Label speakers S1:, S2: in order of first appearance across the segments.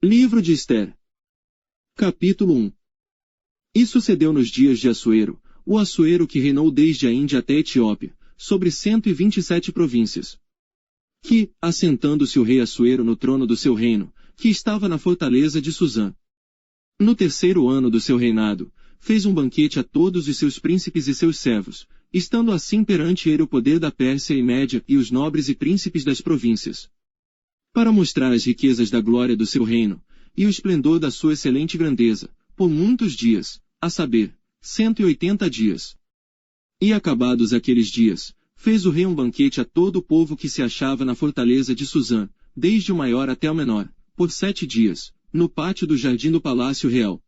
S1: Livro de Ester. Capítulo 1. E sucedeu nos dias de Assuero, o Assuero que reinou desde a Índia até a Etiópia, sobre 127 províncias. Que, assentando-se o rei Assuero no trono do seu reino, que estava na fortaleza de Susã. No terceiro ano do seu reinado, fez um banquete a todos os seus príncipes e seus servos, estando assim perante ele o poder da Pérsia e Média e os nobres e príncipes das províncias. Para mostrar as riquezas da glória do seu reino, e o esplendor da sua excelente grandeza, por muitos dias, a saber, 180 dias. E acabados aqueles dias, fez o rei um banquete a todo o povo que se achava na fortaleza de Susã, desde o maior até o menor, por 7 dias, no pátio do jardim do palácio real.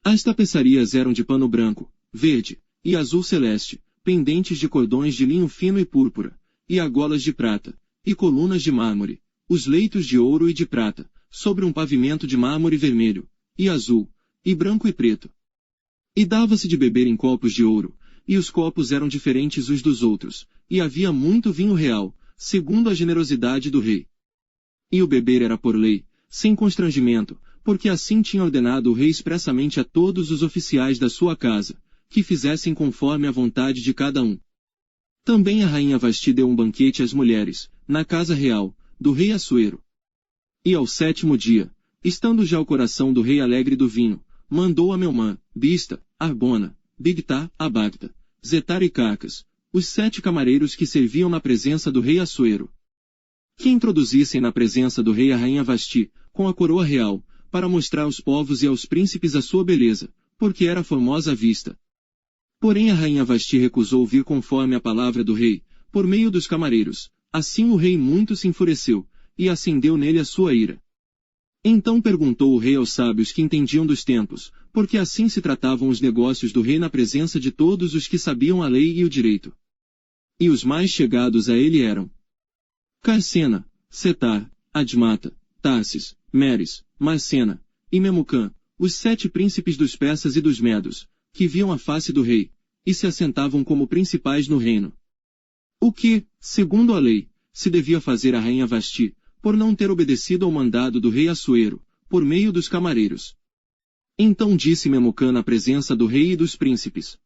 S1: As tapeçarias eram de pano branco, verde, e azul celeste, pendentes de cordões de linho fino e púrpura, e argolas de prata, e colunas de mármore, os leitos de ouro e de prata, sobre um pavimento de mármore vermelho, e azul, e branco e preto. E dava-se de beber em copos de ouro, e os copos eram diferentes uns dos outros, e havia muito vinho real, segundo a generosidade do rei. E o beber era por lei, sem constrangimento, porque assim tinha ordenado o rei expressamente a todos os oficiais da sua casa, que fizessem conforme a vontade de cada um. Também a rainha Vasti deu um banquete às mulheres, na casa real, do rei Assuero. E ao 7º dia, estando já o coração do rei alegre do vinho, mandou a Melmã, Bista, Arbona, Bigtá, Abagta, Zetar e Carcas, os 7 camareiros que serviam na presença do rei Assuero, que introduzissem na presença do rei a rainha Vasti, com a coroa real, para mostrar aos povos e aos príncipes a sua beleza, porque era formosa à vista. Porém a rainha Vasti recusou vir conforme a palavra do rei, por meio dos camareiros. Assim o rei muito se enfureceu, e acendeu nele a sua ira. Então perguntou o rei aos sábios que entendiam dos tempos, porque assim se tratavam os negócios do rei na presença de todos os que sabiam a lei e o direito. E os mais chegados a ele eram Carsena, Setar, Admata, Tarsis, Meres, Marcena, e Memucã, os 7 príncipes dos persas e dos medos, que viam a face do rei, e se assentavam como principais no reino. O que, segundo a lei, se devia fazer a rainha Vasti, por não ter obedecido ao mandado do rei Assuero, por meio dos camareiros. Então disse Memucã na presença do rei e dos príncipes.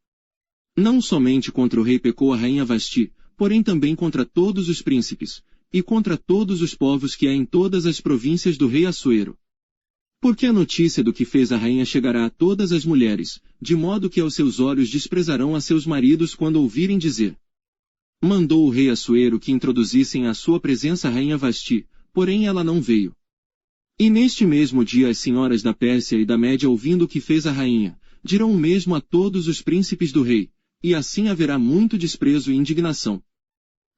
S1: Não somente contra o rei pecou a rainha Vasti, porém também contra todos os príncipes, e contra todos os povos que há em todas as províncias do rei Assuero. Porque a notícia do que fez a rainha chegará a todas as mulheres, de modo que aos seus olhos desprezarão a seus maridos quando ouvirem dizer. Mandou o rei Assuero que introduzissem à sua presença a rainha Vasti, porém ela não veio. E neste mesmo dia as senhoras da Pérsia e da Média ouvindo o que fez a rainha, dirão o mesmo a todos os príncipes do rei, e assim haverá muito desprezo e indignação.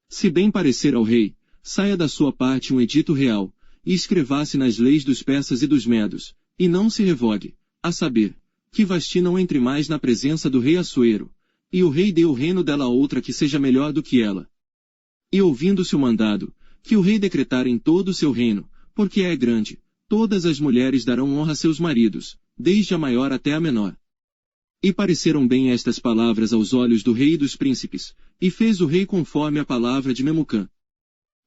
S1: Se bem parecer ao rei, saia da sua parte um edito real, e escreva-se nas leis dos persas e dos medos, e não se revogue, a saber, que Vasti não entre mais na presença do rei Assuero, e o rei dê o reino dela a outra que seja melhor do que ela. E ouvindo-se o mandado, que o rei decretar em todo o seu reino, porque é grande, todas as mulheres darão honra a seus maridos, desde a maior até a menor. E pareceram bem estas palavras aos olhos do rei e dos príncipes, e fez o rei conforme a palavra de Memucã.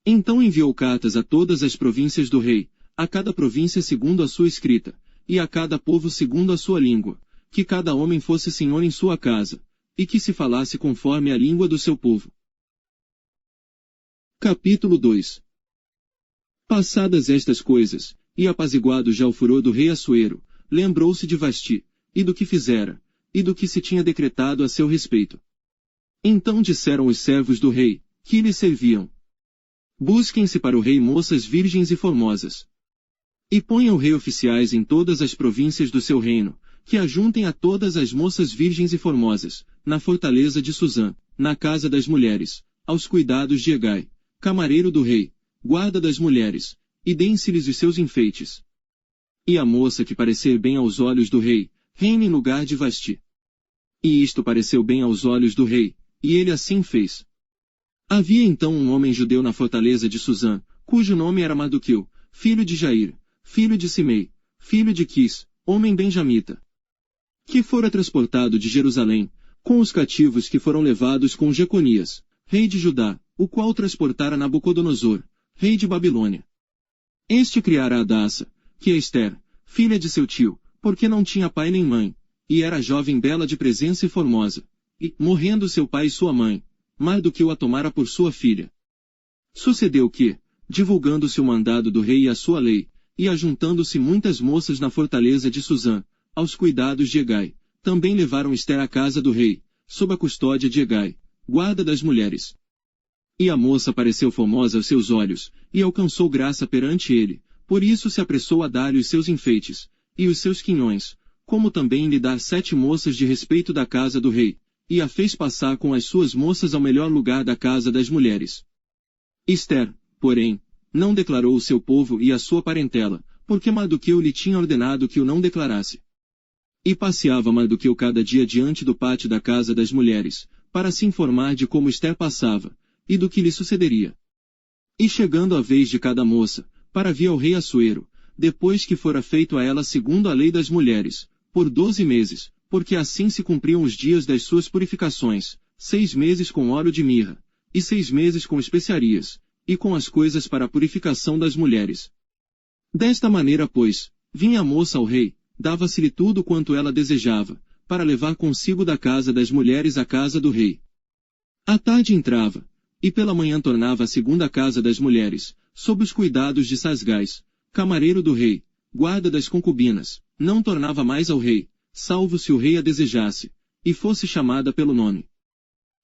S1: Então enviou cartas a todas as províncias do rei, a cada província segundo a sua escrita, e a cada povo segundo a sua língua, que cada homem fosse senhor em sua casa, e que se falasse conforme a língua do seu povo. Capítulo 2. Passadas estas coisas, e apaziguado já o furor do rei Assuero, lembrou-se de Vasti, e do que fizera, e do que se tinha decretado a seu respeito. Então disseram os servos do rei, que lhe serviam. Busquem-se para o rei moças virgens e formosas. E ponha o rei oficiais em todas as províncias do seu reino, que ajuntem a todas as moças virgens e formosas, na fortaleza de Susã, na casa das mulheres, aos cuidados de Hegai, camareiro do rei, guarda das mulheres, e deem-se-lhes os seus enfeites. E a moça que parecer bem aos olhos do rei, reine em lugar de Vasti. E isto pareceu bem aos olhos do rei, e ele assim fez. Havia então um homem judeu na fortaleza de Susã, cujo nome era Mardoqueu, filho de Jair, filho de Simei, filho de Quis, homem benjamita, que fora transportado de Jerusalém, com os cativos que foram levados com Jeconias, rei de Judá, o qual transportara Nabucodonosor, rei de Babilônia. Este criara Adassa, que é Ester, filha de seu tio, porque não tinha pai nem mãe, e era jovem bela de presença e formosa, e, morrendo seu pai e sua mãe, Mardoqueu a tomara por sua filha. Sucedeu que, divulgando-se o mandado do rei e a sua lei, e ajuntando-se muitas moças na fortaleza de Susã, aos cuidados de Hegai, também levaram Ester à casa do rei, sob a custódia de Hegai, guarda das mulheres. E a moça pareceu formosa aos seus olhos, e alcançou graça perante ele, por isso se apressou a dar-lhe os seus enfeites, e os seus quinhões, como também lhe dar 7 moças de respeito da casa do rei, e a fez passar com as suas moças ao melhor lugar da casa das mulheres. Ester, porém, não declarou o seu povo e a sua parentela, porque Mardoqueu lhe tinha ordenado que o não declarasse. E passeava Mardoqueu cada dia diante do pátio da casa das mulheres, para se informar de como Ester passava, e do que lhe sucederia. E chegando a vez de cada moça, para vir ao rei Assuero, depois que fora feito a ela segundo a lei das mulheres, por 12 meses, porque assim se cumpriam os dias das suas purificações, 6 meses com óleo de mirra, e 6 meses com especiarias, e com as coisas para a purificação das mulheres. Desta maneira, pois, vinha a moça ao rei, dava-se-lhe tudo quanto ela desejava, para levar consigo da casa das mulheres à casa do rei. À tarde entrava, e pela manhã tornava à segunda casa das mulheres, sob os cuidados de Sasgás, camareiro do rei, guarda das concubinas, não tornava mais ao rei, salvo se o rei a desejasse, e fosse chamada pelo nome.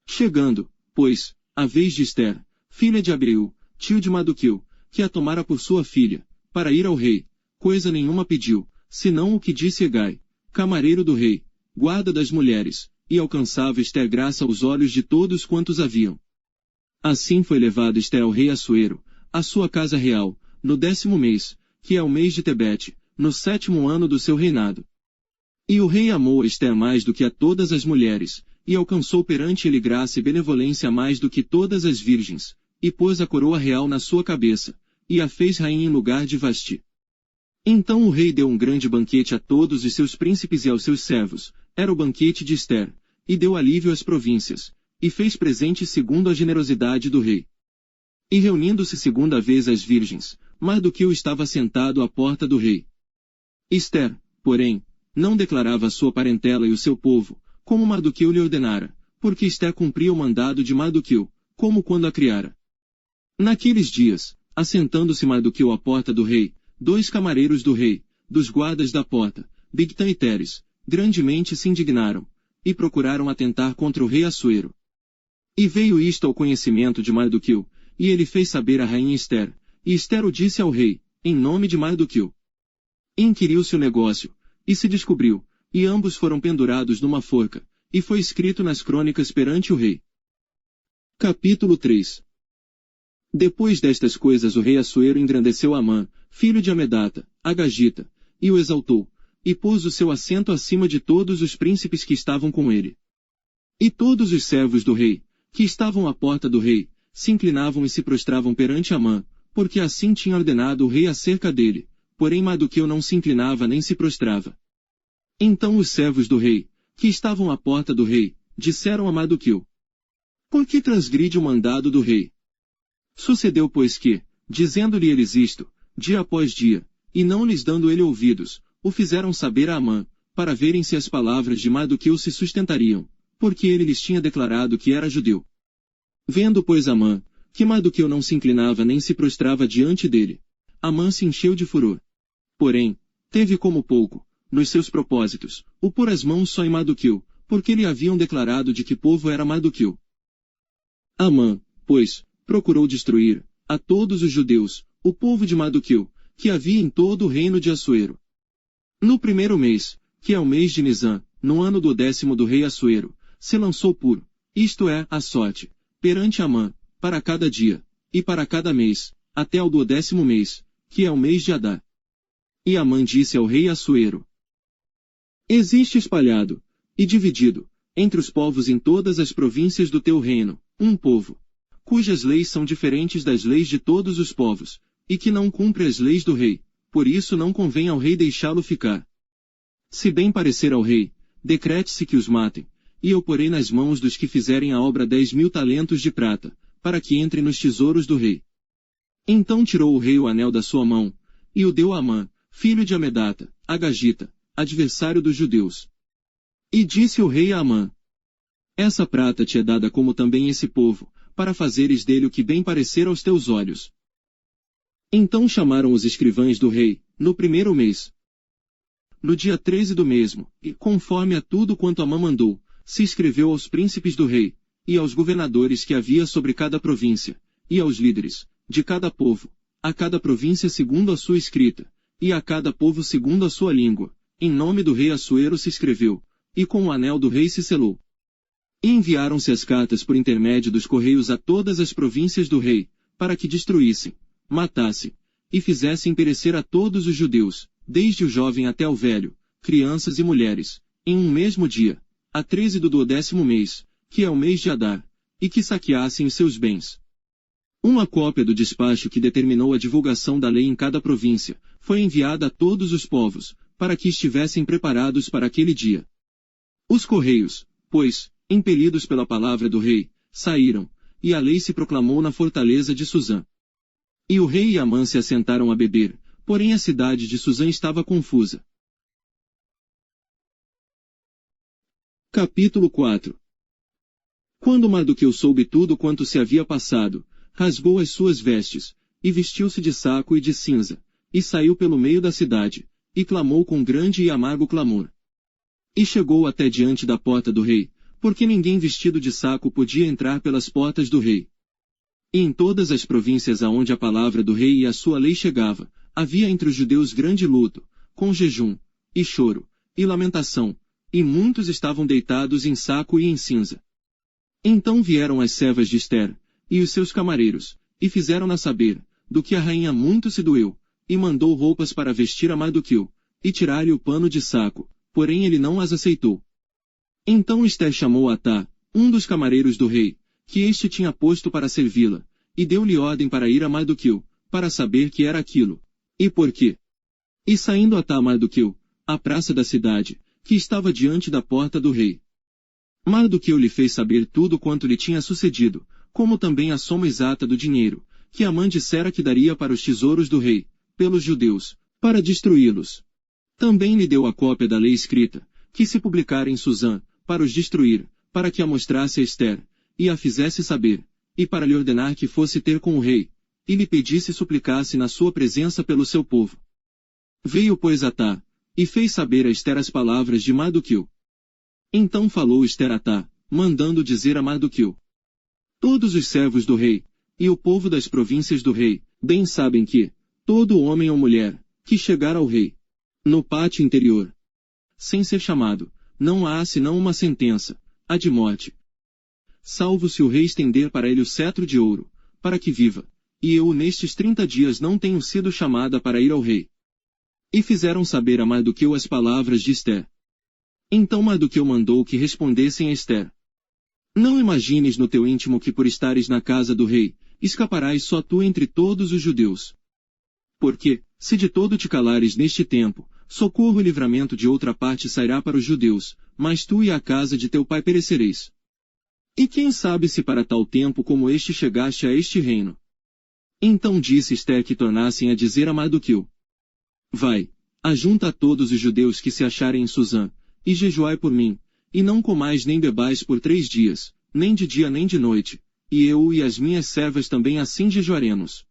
S1: Chegando, pois, a vez de Ester, filha de Abreu, tio de Mardoqueu, que a tomara por sua filha, para ir ao rei, coisa nenhuma pediu, senão o que disse Hegai, camareiro do rei, guarda das mulheres, e alcançava Ester graça aos olhos de todos quantos haviam. Assim foi levado Ester ao rei Assuero, à sua casa real, no 10º mês, que é o mês de Tebete, no 7º ano do seu reinado. E o rei amou a Ester mais do que a todas as mulheres, e alcançou perante ele graça e benevolência mais do que todas as virgens, e pôs a coroa real na sua cabeça, e a fez rainha em lugar de Vasti. Então o rei deu um grande banquete a todos os seus príncipes e aos seus servos, era o banquete de Ester, e deu alívio às províncias, e fez presente segundo a generosidade do rei. E reunindo-se segunda vez as virgens, Mardoqueu estava sentado à porta do rei. Ester, porém, não declarava a sua parentela e o seu povo, como Mardoqueu lhe ordenara, porque Ester cumpria o mandado de Mardoqueu, como quando a criara. Naqueles dias, assentando-se Mardoqueu à porta do rei, 2 camareiros do rei, dos guardas da porta, Bigtã e Teres, grandemente se indignaram, e procuraram atentar contra o rei Assuero. E veio isto ao conhecimento de Mardoqueu, e ele fez saber à rainha Ester, e Ester o disse ao rei, em nome de Mardoqueu. Inquiriu-se o negócio, e se descobriu, e ambos foram pendurados numa forca, e foi escrito nas crônicas perante o rei. Capítulo 3. Depois destas coisas o rei Assuero engrandeceu Amã, filho de Amedata, Agagita, e o exaltou, e pôs o seu assento acima de todos os príncipes que estavam com ele. E todos os servos do rei, que estavam à porta do rei, se inclinavam e se prostravam perante Amã, porque assim tinha ordenado o rei acerca dele, porém Mardoqueu não se inclinava nem se prostrava. Então os servos do rei, que estavam à porta do rei, disseram a Mardoqueu: por que transgride o mandado do rei? Sucedeu pois que, dizendo-lhe eles isto, dia após dia, e não lhes dando ele ouvidos, o fizeram saber a Amã, para verem se as palavras de Mardoqueu se sustentariam, porque ele lhes tinha declarado que era judeu. Vendo pois Amã, que Mardoqueu não se inclinava nem se prostrava diante dele, Amã se encheu de furor. Porém, teve como pouco, nos seus propósitos, o pôr as mãos só em Mardoqueu, porque lhe haviam declarado de que povo era Mardoqueu. Amã, pois, procurou destruir, a todos os judeus, o povo de Mardoqueu, que havia em todo o reino de Assuero. No 1º mês, que é o mês de Nisã, no ano do 10º do rei Assuero, se lançou puro, isto é, a sorte, perante Amã, para cada dia, e para cada mês, até ao do 10º mês, que é o mês de Adar. E Amã disse ao rei Assuero: existe espalhado, e dividido, entre os povos em todas as províncias do teu reino, um povo, cujas leis são diferentes das leis de todos os povos, e que não cumpre as leis do rei, por isso não convém ao rei deixá-lo ficar. Se bem parecer ao rei, decrete-se que os matem, e eu porei nas mãos dos que fizerem a obra 10.000 talentos de prata, para que entre nos tesouros do rei. Então tirou o rei o anel da sua mão, e o deu a Amã, filho de Amedata, Agagita, adversário dos judeus. E disse o rei a Amã: essa prata te é dada como também esse povo, para fazeres dele o que bem parecer aos teus olhos. Então chamaram os escrivães do rei, no primeiro mês, no dia 13 do mesmo, e, conforme a tudo quanto Amã mandou, se escreveu aos príncipes do rei, e aos governadores que havia sobre cada província, e aos líderes, de cada povo, a cada província segundo a sua escrita, e a cada povo segundo a sua língua, em nome do rei Assuero se escreveu, e com o anel do rei se selou. E enviaram-se as cartas por intermédio dos correios a todas as províncias do rei, para que destruíssem, matassem, e fizessem perecer a todos os judeus, desde o jovem até o velho, crianças e mulheres, em um mesmo dia, a 13 do 12º mês, que é o mês de Adar, e que saqueassem os seus bens. Uma cópia do despacho que determinou a divulgação da lei em cada província, foi enviada a todos os povos, para que estivessem preparados para aquele dia. Os correios, pois, impelidos pela palavra do rei, saíram, e a lei se proclamou na fortaleza de Suzã. E o rei e Amã se assentaram a beber, porém a cidade de Suzã estava confusa. Capítulo 4. Quando Mardoqueu soube tudo quanto se havia passado, rasgou as suas vestes, e vestiu-se de saco e de cinza, e saiu pelo meio da cidade, e clamou com grande e amargo clamor. E chegou até diante da porta do rei, porque ninguém vestido de saco podia entrar pelas portas do rei. E em todas as províncias aonde a palavra do rei e a sua lei chegava, havia entre os judeus grande luto, com jejum, e choro, e lamentação, e muitos estavam deitados em saco e em cinza. Então vieram as servas de Ester, e os seus camareiros, e fizeram-na saber, do que a rainha muito se doeu, e mandou roupas para vestir a Mardoqueu, e tirar-lhe o pano de saco, porém ele não as aceitou. Então Ester chamou Atá, um dos camareiros do rei, que este tinha posto para servi-la, e deu-lhe ordem para ir a Mardoqueu, para saber que era aquilo, e por quê. E saindo Atá a Mardoqueu, à praça da cidade, que estava diante da porta do rei. Mardoqueu lhe fez saber tudo quanto lhe tinha sucedido, como também a soma exata do dinheiro, que Amã dissera que daria para os tesouros do rei, pelos judeus, para destruí-los. Também lhe deu a cópia da lei escrita, que se publicara em Suzã, para os destruir, para que a mostrasse a Ester, e a fizesse saber, e para lhe ordenar que fosse ter com o rei, e lhe pedisse e suplicasse na sua presença pelo seu povo. Veio pois Atá, e fez saber a Ester as palavras de Mardoqueu. Então falou Ester a Atá, mandando dizer a Mardoqueu: todos os servos do rei, e o povo das províncias do rei, bem sabem que, todo homem ou mulher, que chegar ao rei, no pátio interior, sem ser chamado, não há senão uma sentença, a de morte. Salvo se o rei estender para ele o cetro de ouro, para que viva, e eu nestes 30 dias não tenho sido chamada para ir ao rei. E fizeram saber a Mardoqueu as palavras de Ester. Então Mardoqueu mandou que respondessem a Ester: não imagines no teu íntimo que por estares na casa do rei, escaparás só tu entre todos os judeus. Porque, se de todo te calares neste tempo, socorro e livramento de outra parte sairá para os judeus, mas tu e a casa de teu pai perecereis. E quem sabe se para tal tempo como este chegaste a este reino? Então disse Ester que tornassem a dizer a Mardoqueu: vai, ajunta a todos os judeus que se acharem em Suzã, e jejuai por mim, e não comais nem bebais por 3 dias, nem de dia nem de noite, e eu e as minhas servas também assim jejuaremos.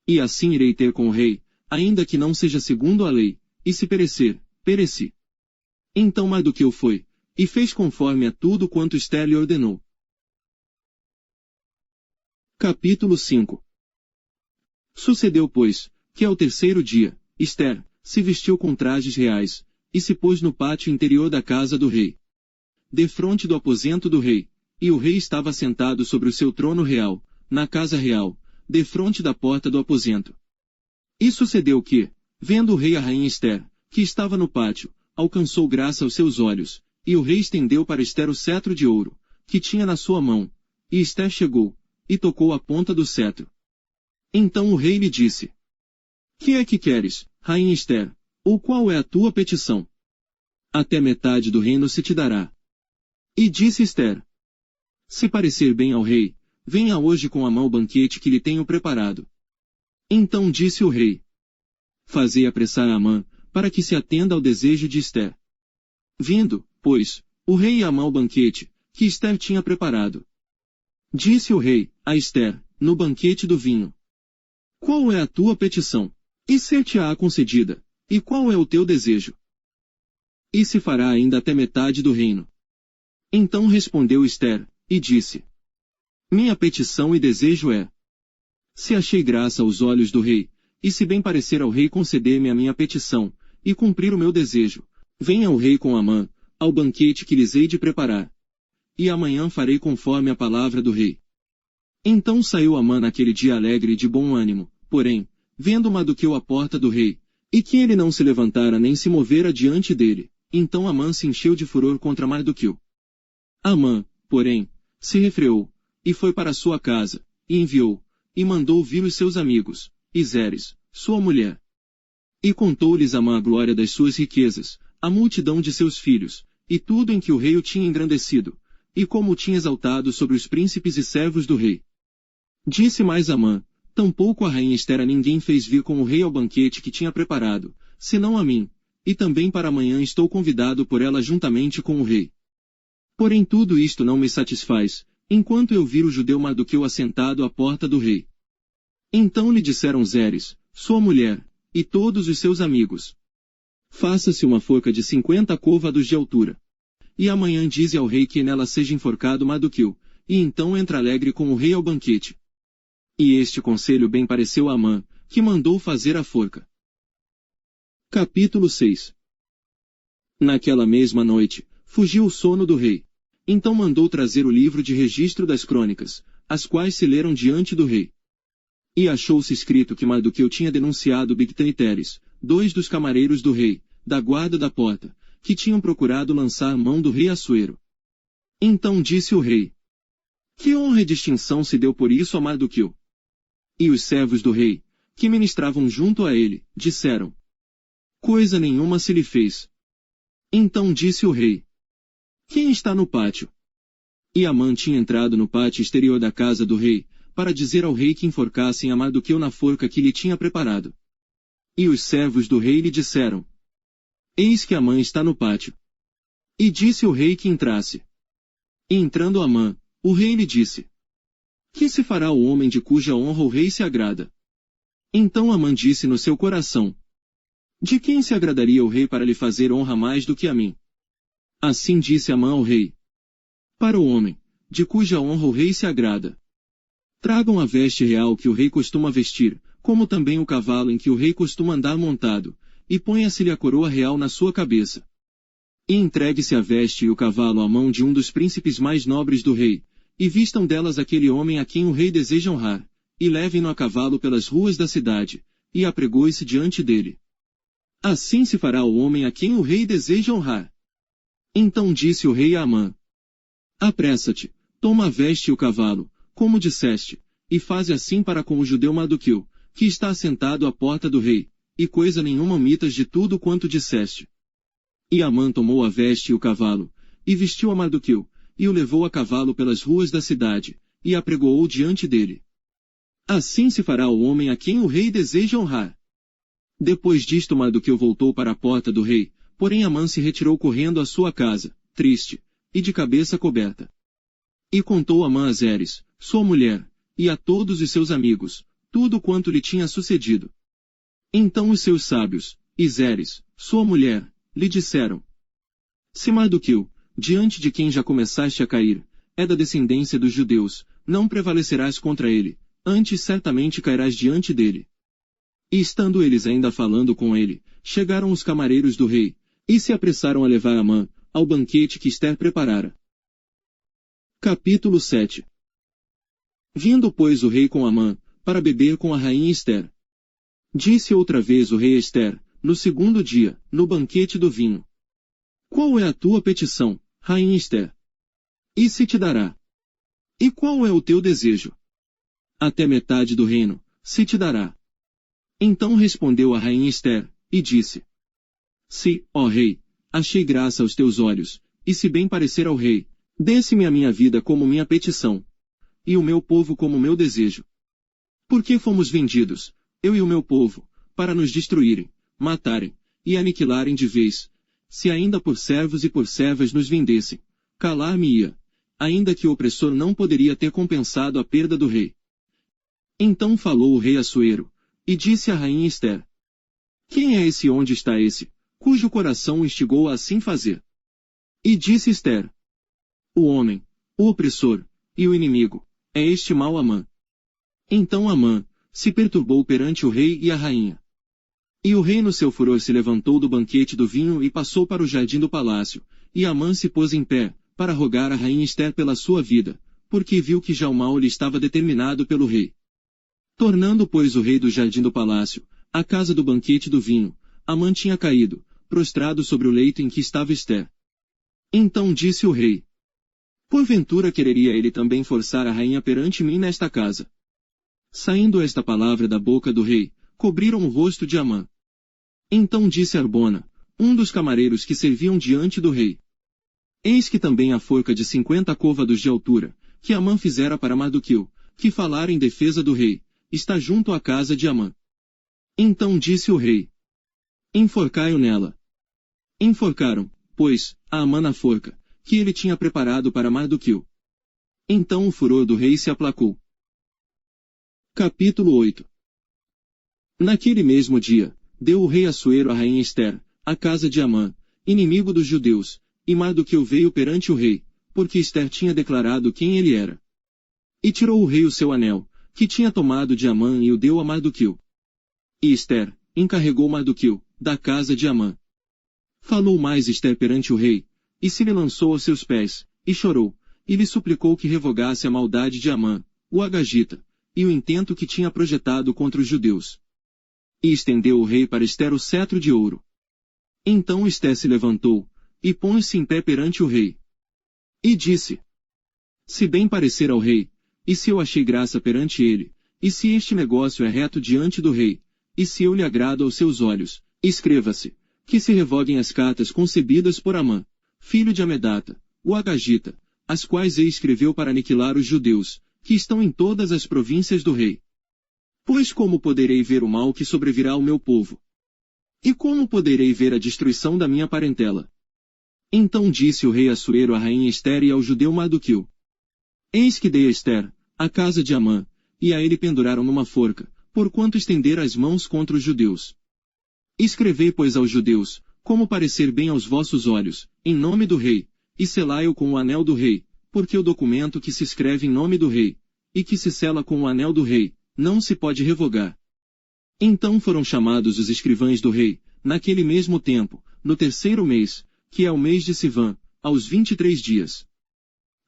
S1: E assim irei ter com o rei, ainda que não seja segundo a lei, e se perecer, pereci. Então Mardoqueu foi, e fez conforme a tudo quanto Ester lhe ordenou. Capítulo 5. Sucedeu, pois, que ao 3º dia, Ester se vestiu com trajes reais, e se pôs no pátio interior da casa do rei, defronte do aposento do rei, e o rei estava sentado sobre o seu trono real, na casa real, defronte da porta do aposento. E sucedeu que, vendo o rei a rainha Ester, que estava no pátio, alcançou graça aos seus olhos, e o rei estendeu para Ester o cetro de ouro, que tinha na sua mão, e Ester chegou, e tocou a ponta do cetro. Então o rei lhe disse: que é que queres, rainha Ester, ou qual é a tua petição? Até metade do reino se te dará. E disse Ester: se parecer bem ao rei, venha hoje com Amã o banquete que lhe tenho preparado. Então disse o rei: Fazei apressar a Amã, para que se atenda ao desejo de Ester. Vindo, pois, o rei e Amã ao banquete, que Ester tinha preparado. Disse o rei, a Ester, no banquete do vinho: qual é a tua petição? E ser-te-á concedida. E qual é o teu desejo? E se fará ainda até metade do reino. Então respondeu Ester, e disse: minha petição e desejo é: se achei graça aos olhos do rei, e se bem parecer ao rei conceder-me a minha petição, e cumprir o meu desejo, venha o rei com Amã, ao banquete que lhes hei de preparar. E amanhã farei conforme a palavra do rei. Então saiu Amã naquele dia alegre e de bom ânimo, porém, vendo Mardoqueu à porta do rei, e que ele não se levantara nem se movera diante dele, então Amã se encheu de furor contra Mardoqueu. Amã, porém, se refreou, e foi para sua casa, e enviou, e mandou vir os seus amigos, e Zeres, sua mulher. E contou-lhes Amã a glória das suas riquezas, a multidão de seus filhos, e tudo em que o rei o tinha engrandecido, e como o tinha exaltado sobre os príncipes e servos do rei. Disse mais Amã: tampouco a rainha Ester a ninguém fez vir com o rei ao banquete que tinha preparado, senão a mim, e também para amanhã estou convidado por ela juntamente com o rei. Porém tudo isto não me satisfaz, enquanto eu vir o judeu Mardoqueu assentado à porta do rei. Então lhe disseram Zeres, sua mulher, e todos os seus amigos: faça-se uma forca de 50 côvados de altura. E amanhã dize ao rei que nela seja enforcado Mardoqueu, e então entra alegre com o rei ao banquete. E este conselho bem pareceu a Amã, que mandou fazer a forca. Capítulo 6. Naquela mesma noite, fugiu o sono do rei. Então mandou trazer o livro de registro das crônicas, as quais se leram diante do rei. E achou-se escrito que Mardoqueu tinha denunciado Bigtã e Teres, 2 dos camareiros do rei, da guarda da porta, que tinham procurado lançar mão do rei Assuero. Então disse o rei: que honra e distinção se deu por isso a Mardoqueu? E os servos do rei, que ministravam junto a ele, disseram: coisa nenhuma se lhe fez. Então disse o rei: quem está no pátio? E Amã tinha entrado no pátio exterior da casa do rei, para dizer ao rei que enforcassem a Mardoqueu na forca que lhe tinha preparado. E os servos do rei lhe disseram: eis que Amã está no pátio. E disse o rei que entrasse. E entrando Amã, o rei lhe disse: que se fará o homem de cuja honra o rei se agrada? Então Amã disse no seu coração: de quem se agradaria o rei para lhe fazer honra mais do que a mim? Assim disse Amã ao rei: para o homem, de cuja honra o rei se agrada. Tragam a veste real que o rei costuma vestir, como também o cavalo em que o rei costuma andar montado, e ponha-se-lhe a coroa real na sua cabeça. E entregue-se a veste e o cavalo à mão de um dos príncipes mais nobres do rei, e vistam delas aquele homem a quem o rei deseja honrar, e levem-no a cavalo pelas ruas da cidade, e apregoe-se diante dele. Assim se fará o homem a quem o rei deseja honrar. Então disse o rei a Amã: apressa-te, toma a veste e o cavalo, como disseste, e faze assim para com o judeu Mardoqueu, que está assentado à porta do rei, e coisa nenhuma omitas de tudo quanto disseste. E Amã tomou a veste e o cavalo, e vestiu a Mardoqueu, e o levou a cavalo pelas ruas da cidade, e apregoou diante dele. Assim se fará o homem a quem o rei deseja honrar. Depois disto Mardoqueu voltou para a porta do rei, porém Amã se retirou correndo à sua casa, triste, e de cabeça coberta. E contou Amã a Zeres, sua mulher, e a todos os seus amigos, tudo quanto lhe tinha sucedido. Então os seus sábios, e Zeres, sua mulher, lhe disseram: se Mardoqueu, diante de quem já começaste a cair, é da descendência dos judeus, não prevalecerás contra ele, antes certamente cairás diante dele. E estando eles ainda falando com ele, chegaram os camareiros do rei, e se apressaram a levar Amã, ao banquete que Ester preparara. Capítulo 7. Vindo pois o rei com Amã, para beber com a rainha Ester. Disse outra vez o rei a Ester, no segundo dia, no banquete do vinho: qual é a tua petição, rainha Ester? E se te dará? E qual é o teu desejo? Até metade do reino, se te dará. Então respondeu a rainha Ester, e disse: se, ó rei, achei graça aos teus olhos, e se bem parecer ao rei, desse-me a minha vida como minha petição, e o meu povo como meu desejo. Porque fomos vendidos, eu e o meu povo, para nos destruírem, matarem, e aniquilarem de vez. Se ainda por servos e por servas nos vendessem, calar-me-ia, ainda que o opressor não poderia ter compensado a perda do rei. Então falou o rei Assuero, e disse à rainha Ester: Quem é esse onde está esse, cujo coração o instigou a assim fazer? E disse Ester: O homem, o opressor, e o inimigo, é este mau Amã. Então Amã se perturbou perante o rei e a rainha. E o rei no seu furor se levantou do banquete do vinho e passou para o jardim do palácio, e Amã se pôs em pé, para rogar a rainha Ester pela sua vida, porque viu que já o mal lhe estava determinado pelo rei. Tornando, pois, o rei do jardim do palácio, à casa do banquete do vinho, Amã tinha caído, prostrado sobre o leito em que estava Ester. Então disse o rei: Porventura quereria ele também forçar a rainha perante mim nesta casa? Saindo esta palavra da boca do rei, cobriram o rosto de Amã. Então disse Arbona, um dos camareiros que serviam diante do rei: Eis que também a forca de 50 côvados de altura, que Amã fizera para Mardoqueu, que falara em defesa do rei, está junto à casa de Amã. Então disse o rei: Enforcai-o nela. Enforcaram, pois, a Amã na forca, que ele tinha preparado para Mardoqueu. Então o furor do rei se aplacou. Capítulo 8. Naquele mesmo dia, deu o rei Assuero à rainha Ester, à casa de Amã, inimigo dos judeus, e Mardoqueu veio perante o rei, porque Ester tinha declarado quem ele era. E tirou o rei o seu anel, que tinha tomado de Amã, e o deu a Mardoqueu. E Ester encarregou Mardoqueu, da casa de Amã. Falou mais Ester perante o rei, e se lhe lançou aos seus pés, e chorou, e lhe suplicou que revogasse a maldade de Amã, o agagita, e o intento que tinha projetado contra os judeus. E estendeu o rei para Ester o cetro de ouro. Então Ester se levantou, e pôs-se em pé perante o rei. E disse: Se bem parecer ao rei, e se eu achei graça perante ele, e se este negócio é reto diante do rei, e se eu lhe agrado aos seus olhos, escreva-se, que se revoguem as cartas concebidas por Amã, filho de Amedata, o agagita, as quais ele escreveu para aniquilar os judeus, que estão em todas as províncias do rei. Pois como poderei ver o mal que sobrevirá ao meu povo? E como poderei ver a destruição da minha parentela? Então disse o rei Assuero à rainha Ester e ao judeu Mardoqueu: Eis que dei a Ester, a casa de Amã, e a ele penduraram numa forca, porquanto estendera as mãos contra os judeus. Escrevei, pois, aos judeus, como parecer bem aos vossos olhos, em nome do rei, e selai-o com o anel do rei, porque o documento que se escreve em nome do rei, e que se sela com o anel do rei, não se pode revogar. Então foram chamados os escrivães do rei, naquele mesmo tempo, no 3º mês, que é o mês de Sivan, aos 23 dias.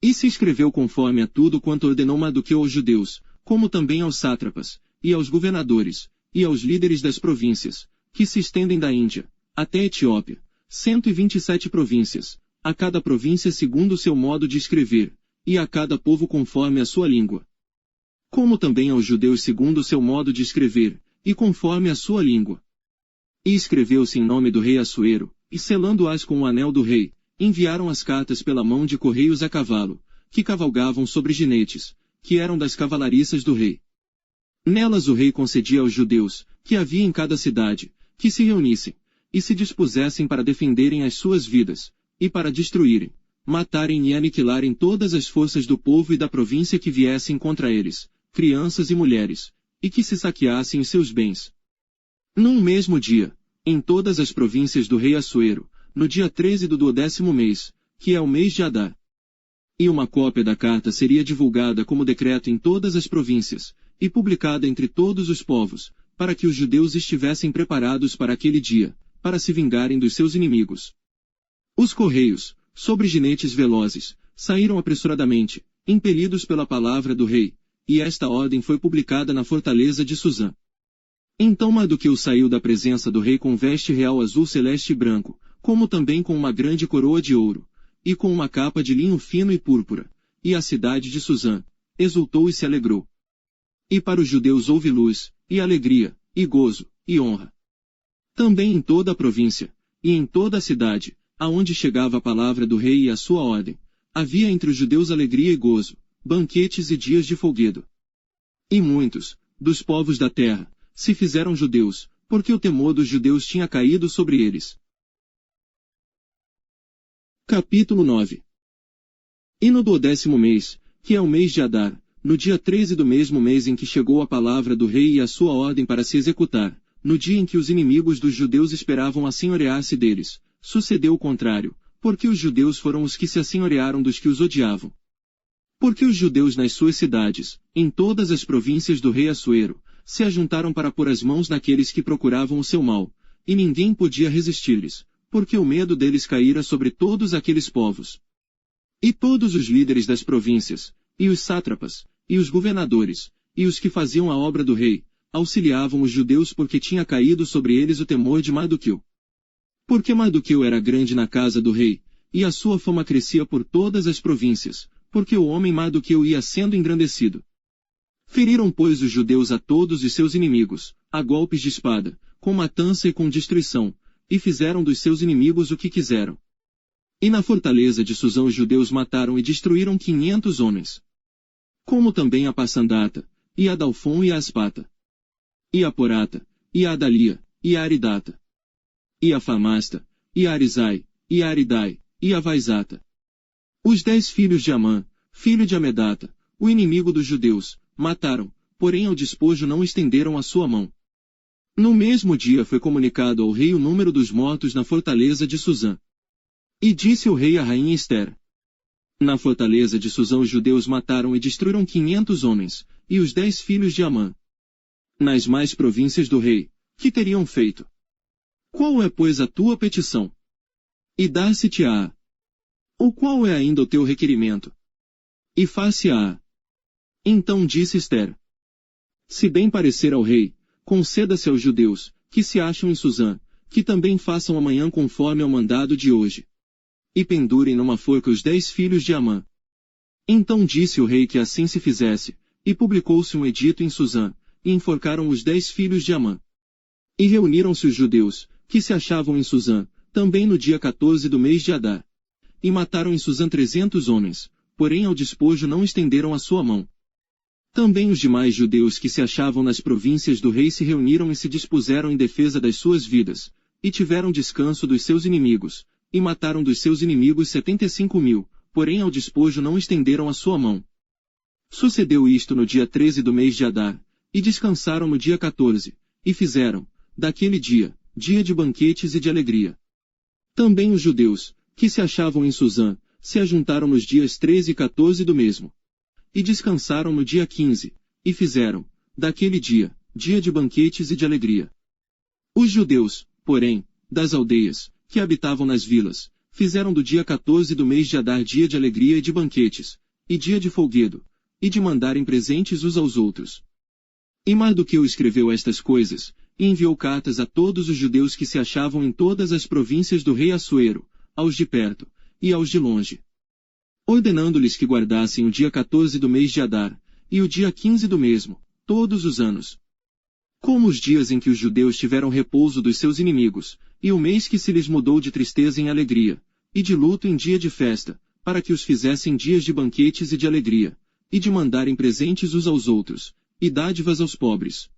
S1: E se escreveu conforme a tudo quanto ordenou Mardoqueu aos judeus, como também aos sátrapas, e aos governadores, e aos líderes das províncias, que se estendem da Índia, até a Etiópia, 127 províncias, a cada província segundo o seu modo de escrever, e a cada povo conforme a sua língua. Como também aos judeus segundo o seu modo de escrever, e conforme a sua língua. E escreveu-se em nome do rei Assuero, e selando-as com o anel do rei, enviaram as cartas pela mão de correios a cavalo, que cavalgavam sobre jinetes, que eram das cavalariças do rei. Nelas o rei concedia aos judeus, que havia em cada cidade, que se reunissem, e se dispusessem para defenderem as suas vidas, e para destruírem, matarem e aniquilarem todas as forças do povo e da província que viessem contra eles, crianças e mulheres, e que se saqueassem os seus bens. Num mesmo dia, em todas as províncias do rei Assuero, no dia 13 do 12º mês, que é o mês de Adar. E uma cópia da carta seria divulgada como decreto em todas as províncias, e publicada entre todos os povos, para que os judeus estivessem preparados para aquele dia, para se vingarem dos seus inimigos. Os correios, sobre jinetes velozes, saíram apressuradamente, impelidos pela palavra do rei, e esta ordem foi publicada na fortaleza de Suzã. Então Mardoqueu saiu da presença do rei com veste real azul celeste e branco, como também com uma grande coroa de ouro, e com uma capa de linho fino e púrpura, e a cidade de Suzã exultou e se alegrou. E para os judeus houve luz, e alegria, e gozo, e honra. Também em toda a província, e em toda a cidade, aonde chegava a palavra do rei e a sua ordem, havia entre os judeus alegria e gozo, banquetes e dias de folguedo. E muitos, dos povos da terra, se fizeram judeus, porque o temor dos judeus tinha caído sobre eles. Capítulo 9. E no 12º mês, que é o mês de Adar, no dia 13 do mesmo mês em que chegou a palavra do rei e a sua ordem para se executar, no dia em que os inimigos dos judeus esperavam assenhorear-se deles, sucedeu o contrário, porque os judeus foram os que se assenhorearam dos que os odiavam. Porque os judeus nas suas cidades, em todas as províncias do rei Assuero, se ajuntaram para pôr as mãos naqueles que procuravam o seu mal, e ninguém podia resistir-lhes, porque o medo deles caíra sobre todos aqueles povos. E todos os líderes das províncias, e os sátrapas, e os governadores, e os que faziam a obra do rei, auxiliavam os judeus porque tinha caído sobre eles o temor de Mardoqueu. Porque Mardoqueu era grande na casa do rei, e a sua fama crescia por todas as províncias, porque o homem Mardoqueu ia sendo engrandecido. Feriram, pois, os judeus a todos os seus inimigos, a golpes de espada, com matança e com destruição, e fizeram dos seus inimigos o que quiseram. E na fortaleza de Susã os judeus mataram e destruíram 500 homens. Como também a Passandata, e a Dalfon e a Aspata, e a Porata, e a Adalia, e a Aridata, e a Famasta, e a Arizai, e a Aridai, e a Vaizata. Os 10 filhos de Amã, filho de Amedata, o inimigo dos judeus, mataram, porém ao despojo não estenderam a sua mão. No mesmo dia foi comunicado ao rei o número dos mortos na fortaleza de Susã. E disse o rei à rainha Ester: na fortaleza de Susã os judeus mataram e destruíram 500 homens, e os 10 filhos de Amã. Nas mais províncias do rei, que teriam feito? Qual é, pois, a tua petição? E dar-se-te-á. Ou qual é ainda o teu requerimento? E far-se-á. Então disse Ester: se bem parecer ao rei, conceda-se aos judeus, que se acham em Susã, que também façam amanhã conforme ao mandado de hoje. E pendurem numa forca os 10 filhos de Amã. Então disse o rei que assim se fizesse, e publicou-se um edito em Susã, e enforcaram os 10 filhos de Amã. E reuniram-se os judeus, que se achavam em Susã, também no dia 14 do mês de Adar. E mataram em Susã 300 homens, porém ao despojo não estenderam a sua mão. Também os demais judeus que se achavam nas províncias do rei se reuniram e se dispuseram em defesa das suas vidas, e tiveram descanso dos seus inimigos, e mataram dos seus inimigos 75.000, porém ao despojo não estenderam a sua mão. Sucedeu isto no dia 13 do mês de Adar, e descansaram no dia 14, e fizeram, daquele dia, dia de banquetes e de alegria. Também os judeus, que se achavam em Susã, se ajuntaram nos dias 13 e 14 do mesmo. E descansaram no dia 15, e fizeram, daquele dia, dia de banquetes e de alegria. Os judeus, porém, das aldeias, que habitavam nas vilas, fizeram do dia 14 do mês de Adar dia de alegria e de banquetes, e dia de folguedo, e de mandarem presentes uns aos outros. E Mardoqueu escreveu estas coisas, e enviou cartas a todos os judeus que se achavam em todas as províncias do rei Assuero, aos de perto, e aos de longe, ordenando-lhes que guardassem o dia 14 do mês de Adar, e o dia 15 do mesmo, todos os anos, como os dias em que os judeus tiveram repouso dos seus inimigos, e o mês que se lhes mudou de tristeza em alegria, e de luto em dia de festa, para que os fizessem dias de banquetes e de alegria, e de mandarem presentes uns aos outros, e dádivas aos pobres.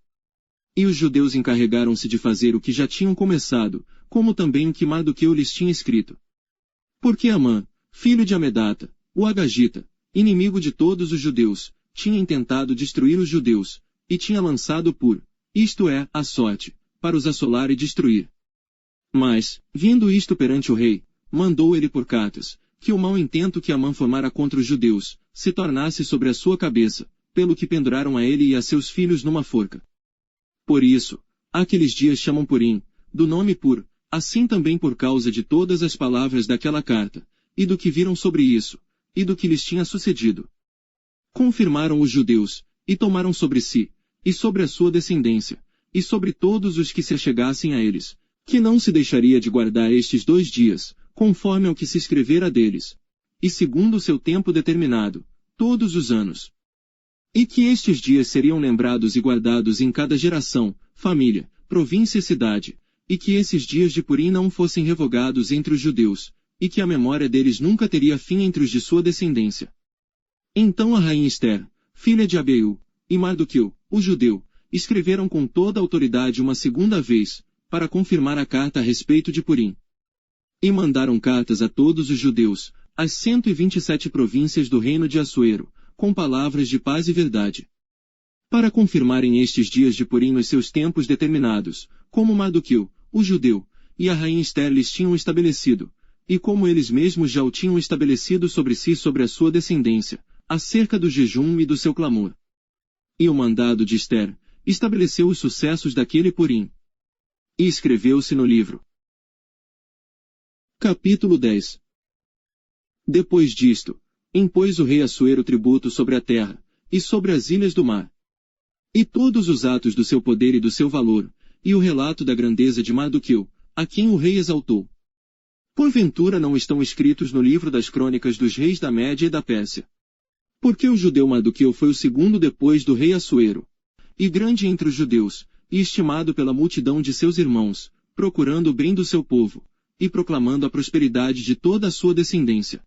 S1: E os judeus encarregaram-se de fazer o que já tinham começado, como também o que Mardoqueu lhes tinha escrito. Porque Amã, filho de Amedata, o Agagita, inimigo de todos os judeus, tinha intentado destruir os judeus, e tinha lançado isto é, a sorte, para os assolar e destruir. Mas, vindo isto perante o rei, mandou ele por cartas, que o mau intento que Amã formara contra os judeus, se tornasse sobre a sua cabeça, pelo que penduraram a ele e a seus filhos numa forca. Por isso, aqueles dias chamam Purim, do nome assim também por causa de todas as palavras daquela carta, e do que viram sobre isso, e do que lhes tinha sucedido. Confirmaram os judeus, e tomaram sobre si, e sobre a sua descendência, e sobre todos os que se achegassem a eles, que não se deixaria de guardar estes 2 dias, conforme ao que se escrevera deles, e segundo o seu tempo determinado, todos os anos. E que estes dias seriam lembrados e guardados em cada geração, família, província e cidade, e que esses dias de Purim não fossem revogados entre os judeus, e que a memória deles nunca teria fim entre os de sua descendência. Então a rainha Ester, filha de Abiú, e Mardoqueu, o judeu, escreveram com toda a autoridade uma segunda vez, para confirmar a carta a respeito de Purim. E mandaram cartas a todos os judeus, às 127 províncias do reino de Assuero, com palavras de paz e verdade. Para confirmarem estes dias de Purim nos seus tempos determinados, como Mardoqueu, o judeu, e a rainha Ester lhes tinham estabelecido, e como eles mesmos já o tinham estabelecido sobre si e sobre a sua descendência, acerca do jejum e do seu clamor. E o mandado de Ester estabeleceu os sucessos daquele Purim. E escreveu-se no livro. Capítulo 10. Depois disto, impôs o rei Assuero tributo sobre a terra, e sobre as ilhas do mar. E todos os atos do seu poder e do seu valor, e o relato da grandeza de Mardoqueu, a quem o rei exaltou. Porventura não estão escritos no livro das crônicas dos reis da Média e da Pérsia. Porque o judeu Mardoqueu foi o segundo depois do rei Assuero, e grande entre os judeus, e estimado pela multidão de seus irmãos, procurando o bem do seu povo, e proclamando a prosperidade de toda a sua descendência.